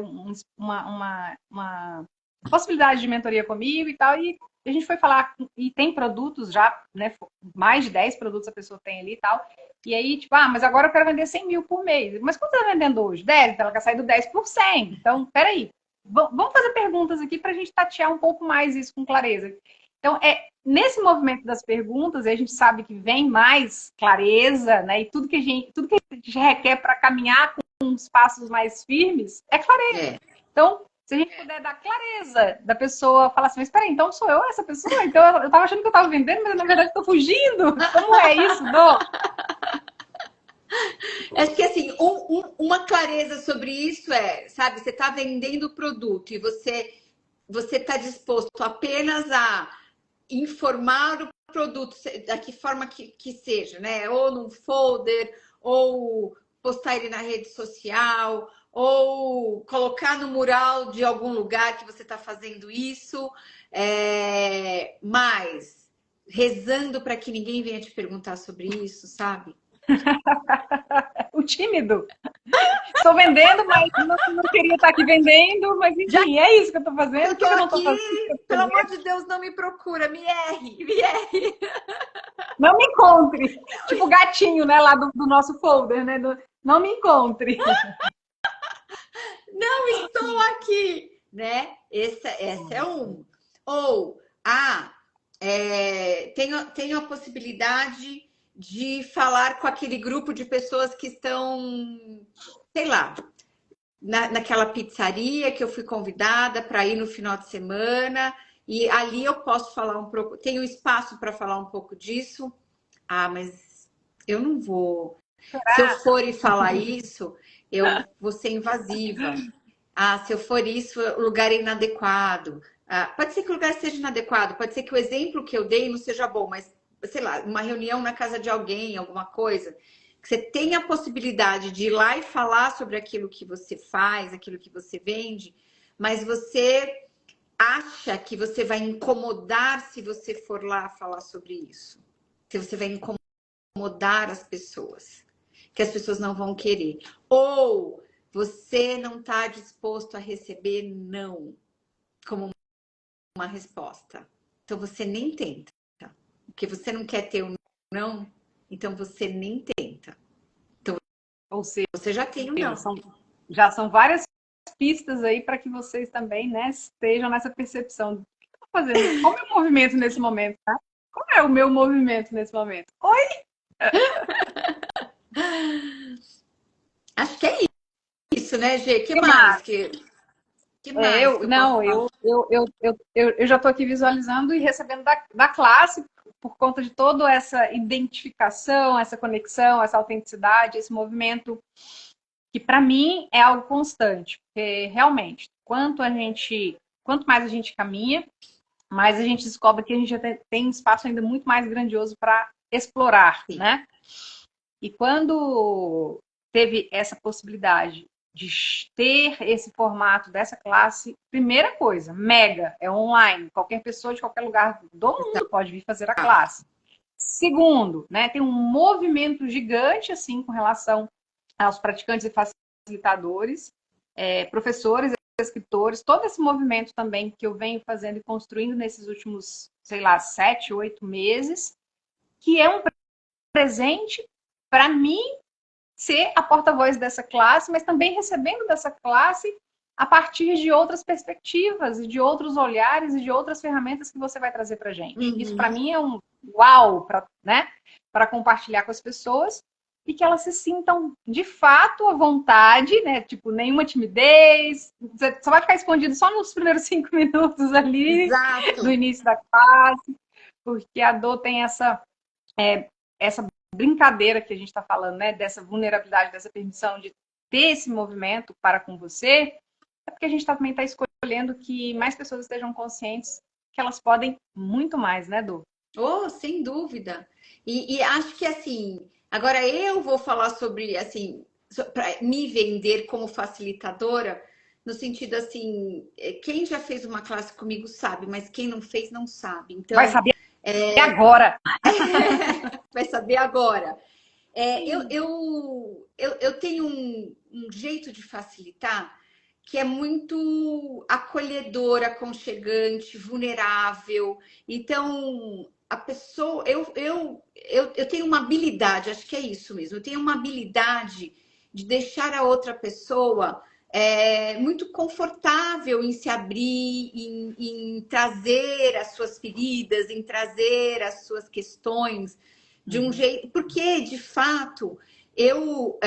uma possibilidade de mentoria comigo e tal, e a gente foi falar, e tem produtos já, né? Mais de 10 produtos a pessoa tem ali e tal. E aí, tipo, mas agora eu quero vender 100 mil por mês. Mas quanto você tá vendendo hoje? 10? Então ela quer sair do 10 por 100. Então, peraí. Vamos fazer perguntas aqui para a gente tatear um pouco mais isso com clareza. Então, nesse movimento das perguntas, a gente sabe que vem mais clareza, né? E tudo que a gente requer para caminhar com uns passos mais firmes, é clareza. Então, se a gente puder dar clareza da pessoa, falar assim, mas peraí, então sou eu essa pessoa? Então eu tava achando que eu tava vendendo, mas na verdade eu tô fugindo. Como é isso, Dô? Acho que assim, uma clareza sobre isso é, sabe, você está vendendo o produto e você está disposto apenas a informar o produto da que forma que seja, né? Ou num folder, ou postar ele na rede social, ou colocar no mural de algum lugar que você está fazendo isso, mas rezando para que ninguém venha te perguntar sobre isso, sabe? O tímido. Estou vendendo, mas não queria estar aqui vendendo, mas enfim, é isso que eu estou fazendo. Eu O que tô eu não estou aqui, fazendo? pelo amor de Deus, não me procura, me erre, me erre. Não me encontre. Tipo o gatinho, né, lá do nosso folder, né? Não me encontre. Não estou aqui, né? Esse é um. Ou, tenho a possibilidade de falar com aquele grupo de pessoas que estão, sei lá, naquela pizzaria que eu fui convidada para ir no final de semana, e ali eu posso falar um pouco, tenho espaço para falar um pouco disso. Mas eu não vou. Se eu for e falar isso, eu vou ser invasiva. Se eu for isso, o lugar é inadequado. Pode ser que o lugar seja inadequado, pode ser que o exemplo que eu dei não seja bom, mas, sei lá, uma reunião na casa de alguém, alguma coisa, que você tenha a possibilidade de ir lá e falar sobre aquilo que você faz, aquilo que você vende, mas você acha que você vai incomodar se você for lá falar sobre isso. Se você vai incomodar as pessoas, que as pessoas não vão querer. Ou você não está disposto a receber não como uma resposta. Então você nem tenta. Porque você não quer ter um não, então você nem tenta. Então Ou seja, você já tem um não. Já são várias pistas aí para que vocês também, né, estejam nessa percepção. O que eu estou fazendo? Qual é o meu movimento nesse momento? Tá? Qual é o meu movimento nesse momento? Oi? Acho que é isso, né, Gê? Que mais? Que mais que eu posso falar? Eu já estou aqui visualizando e recebendo da classe, por conta de toda essa identificação, essa conexão, essa autenticidade, esse movimento, que para mim é algo constante, porque realmente, quanto mais a gente caminha, mais a gente descobre que a gente tem um espaço ainda muito mais grandioso para explorar, Sim. né? E quando teve essa possibilidade de ter esse formato dessa classe, primeira coisa, mega, é online. Qualquer pessoa de qualquer lugar do mundo pode vir fazer a classe. Segundo, né, tem um movimento gigante assim com relação aos praticantes e facilitadores, professores, escritores, todo esse movimento também que eu venho fazendo e construindo nesses últimos, sei lá, 7, 8 meses, que é um presente para mim ser a porta-voz dessa classe, mas também recebendo dessa classe a partir de outras perspectivas, e de outros olhares e de outras ferramentas que você vai trazer para a gente. Uhum. Isso para mim é um uau, para compartilhar com as pessoas e que elas se sintam de fato à vontade, né? Tipo, nenhuma timidez, você só vai ficar escondido só nos primeiros 5 minutos ali, Exato. no início da classe, porque a Dô tem essa brincadeira que a gente está falando, né? Dessa vulnerabilidade, dessa permissão de ter esse movimento para com você, é porque a gente também está escolhendo que mais pessoas estejam conscientes que elas podem muito mais, né, Dô? Oh, sem dúvida. E acho que assim, agora eu vou falar sobre assim, para me vender como facilitadora, no sentido assim, quem já fez uma classe comigo sabe, mas quem não fez não sabe. Então, vai saber agora. Vai saber agora. Eu tenho um jeito de facilitar que é muito acolhedor, aconchegante, vulnerável. Então, a pessoa, eu tenho uma habilidade, acho que é isso mesmo, eu tenho uma habilidade de deixar a outra pessoa muito confortável em se abrir, em trazer as suas feridas, em trazer as suas questões de um jeito, porque de fato eu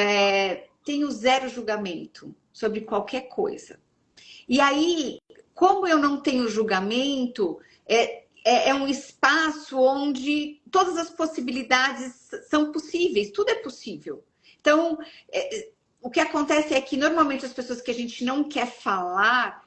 tenho zero julgamento sobre qualquer coisa. E aí, como eu não tenho julgamento, é um espaço onde todas as possibilidades são possíveis, tudo é possível. Então, o que acontece é que normalmente as pessoas que a gente não quer falar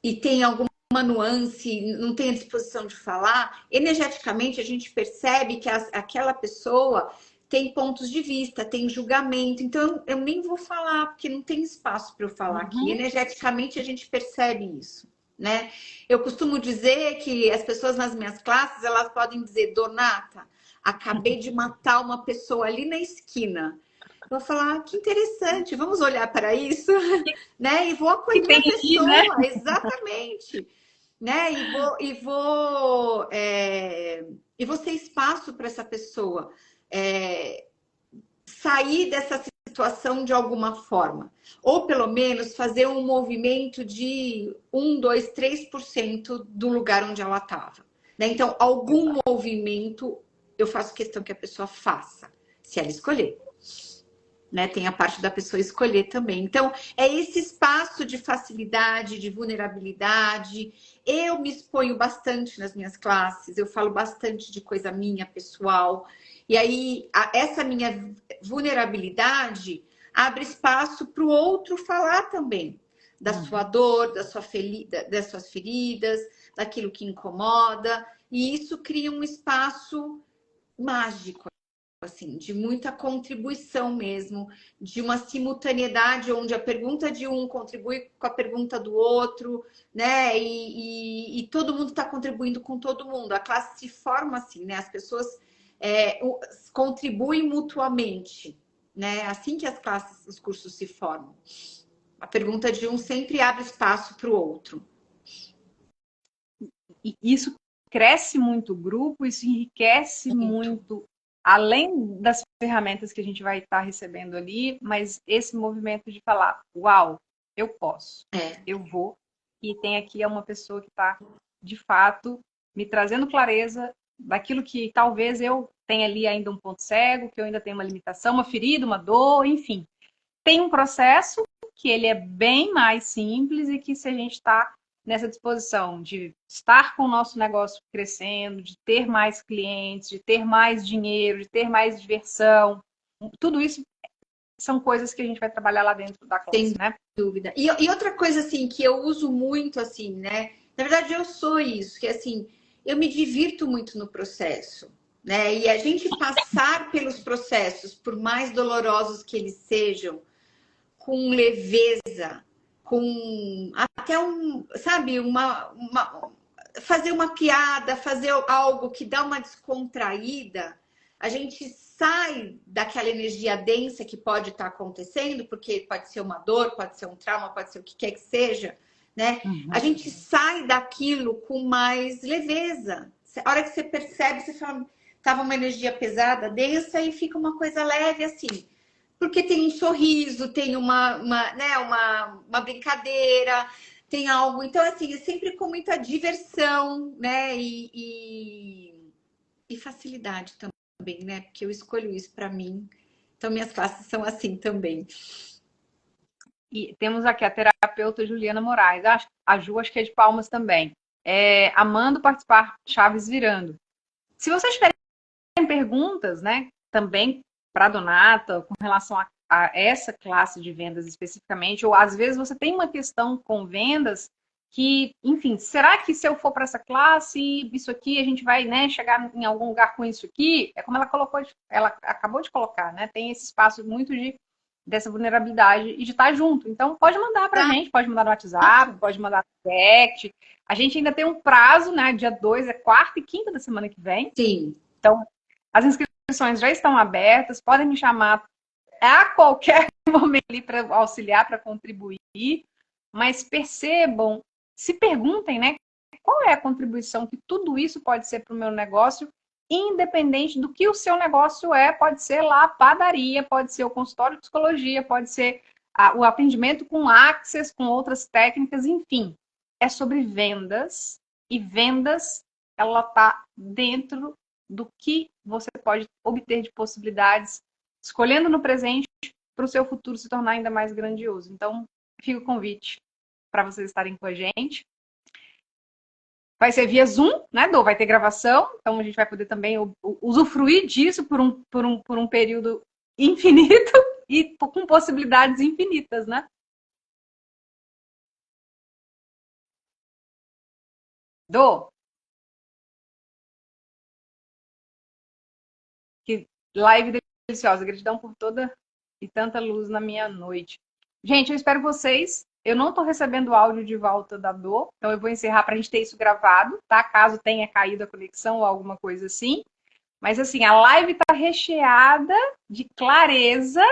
e tem alguma nuance, não tem a disposição de falar, energeticamente a gente percebe que aquela pessoa tem pontos de vista, tem julgamento, então eu nem vou falar, porque não tem espaço para eu falar aqui. Energeticamente a gente percebe isso, né? Eu costumo dizer que as pessoas nas minhas classes, elas podem dizer, Donata, acabei de matar uma pessoa ali na esquina. Eu vou falar, que interessante, vamos olhar para isso, né? E vou acolher a pessoa, né? Exatamente. Né? E vou ser espaço para essa pessoa sair dessa situação de alguma forma. Ou pelo menos fazer um movimento de 1, 2, 3% do lugar onde ela estava. Né? Então, algum movimento eu faço questão que a pessoa faça, se ela escolher. Né? Tem a parte da pessoa escolher também. Então, é esse espaço de facilidade, de vulnerabilidade. Eu me exponho bastante nas minhas classes, eu falo bastante de coisa minha, pessoal. E aí, essa minha vulnerabilidade abre espaço para o outro falar também. Da sua dor, das suas feridas, daquilo que incomoda. E isso cria um espaço mágico, assim, de muita contribuição mesmo, de uma simultaneidade onde a pergunta de um contribui com a pergunta do outro, né? E todo mundo está contribuindo com todo mundo. A classe se forma assim, né? As pessoas contribuem mutuamente, né? Assim que as classes, os cursos se formam. A pergunta de um sempre abre espaço para o outro. E isso cresce muito o grupo, isso enriquece muito, além das ferramentas que a gente vai estar recebendo ali, mas esse movimento de falar, uau, eu posso, eu vou, e tem aqui uma pessoa que está, de fato, me trazendo clareza daquilo que talvez eu tenha ali ainda um ponto cego, que eu ainda tenho uma limitação, uma ferida, uma dor, enfim. Tem um processo que ele é bem mais simples e que se a gente está nessa disposição de estar com o nosso negócio crescendo, de ter mais clientes, de ter mais dinheiro, de ter mais diversão. Tudo isso são coisas que a gente vai trabalhar lá dentro da classe, né? Sem dúvida. E outra coisa, assim, que eu uso muito, assim, né? Na verdade, eu sou isso, que, assim, eu me divirto muito no processo, né? E a gente passar pelos processos, por mais dolorosos que eles sejam, com leveza, com até sabe, fazer uma piada, fazer algo que dá uma descontraída, a gente sai daquela energia densa que pode estar acontecendo, porque pode ser uma dor, pode ser um trauma, pode ser o que quer que seja, né? A gente sai daquilo com mais leveza. A hora que você percebe, você fala, tava uma energia pesada, densa, e fica uma coisa leve assim. Porque tem um sorriso, tem uma brincadeira, tem algo. Então, assim, é sempre com muita diversão, né? E facilidade também, né? Porque eu escolho isso para mim. Então, minhas classes são assim também. E temos aqui a terapeuta Juliana Moraes. A Ju, acho que é de Palmas também. Amando participar, Chaves virando. Se vocês tiverem perguntas, né? Também para a Donata, com relação a essa classe de vendas especificamente, ou às vezes você tem uma questão com vendas que, enfim, será que se eu for para essa classe, isso aqui, a gente vai, né, chegar em algum lugar com isso aqui? É como ela colocou, ela acabou de colocar, né? Tem esse espaço muito dessa vulnerabilidade e de estar junto. Então, pode mandar para a gente, pode mandar no WhatsApp, pode mandar no direct. A gente ainda tem um prazo, né? Dia 2 é quarta e quinta da semana que vem. Sim. Então, as inscrições já estão abertas, podem me chamar a qualquer momento ali para auxiliar, para contribuir, mas percebam, se perguntem, né, qual é a contribuição que tudo isso pode ser para o meu negócio, independente do que o seu negócio pode ser lá a padaria, pode ser o consultório de psicologia, pode ser o atendimento com Access, com outras técnicas, enfim, é sobre vendas, e vendas, ela está dentro do que você pode obter de possibilidades, escolhendo no presente para o seu futuro se tornar ainda mais grandioso. Então, fica o convite para vocês estarem com a gente. Vai ser via Zoom, né, Dô? Vai ter gravação, então a gente vai poder também usufruir disso por um período infinito e com possibilidades infinitas, né? Dô? Que live deliciosa. Gratidão por toda e tanta luz na minha noite. Gente, eu espero vocês. Eu não estou recebendo áudio de volta da Dô, então eu vou encerrar para a gente ter isso gravado, tá? Caso tenha caído a conexão ou alguma coisa assim. Mas assim, a live está recheada de clareza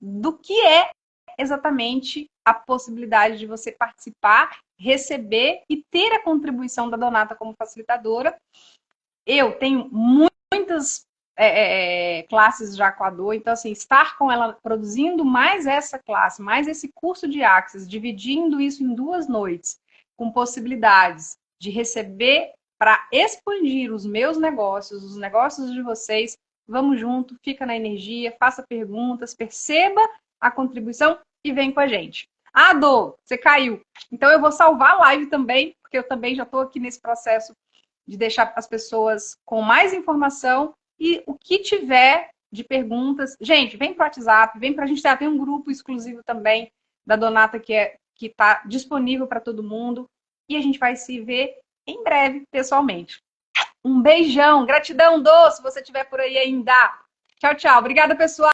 do que é exatamente a possibilidade de você participar, receber e ter a contribuição da Donata como facilitadora. Eu tenho muitas classes já com a Dô, então assim, estar com ela produzindo mais essa classe, mais esse curso de Access, dividindo isso em 2 noites, com possibilidades de receber para expandir os meus negócios, os negócios de vocês. Vamos junto, fica na energia, faça perguntas, perceba a contribuição e vem com a gente. Ah, Dô, você caiu. Então eu vou salvar a live também, porque eu também já estou aqui nesse processo de deixar as pessoas com mais informação e o que tiver de perguntas. Gente, vem para o WhatsApp, vem para a gente tem um grupo exclusivo também da Donata que está disponível para todo mundo e a gente vai se ver em breve, pessoalmente. Um beijão, gratidão, Dô, se você estiver por aí ainda. Tchau, tchau. Obrigada, pessoal.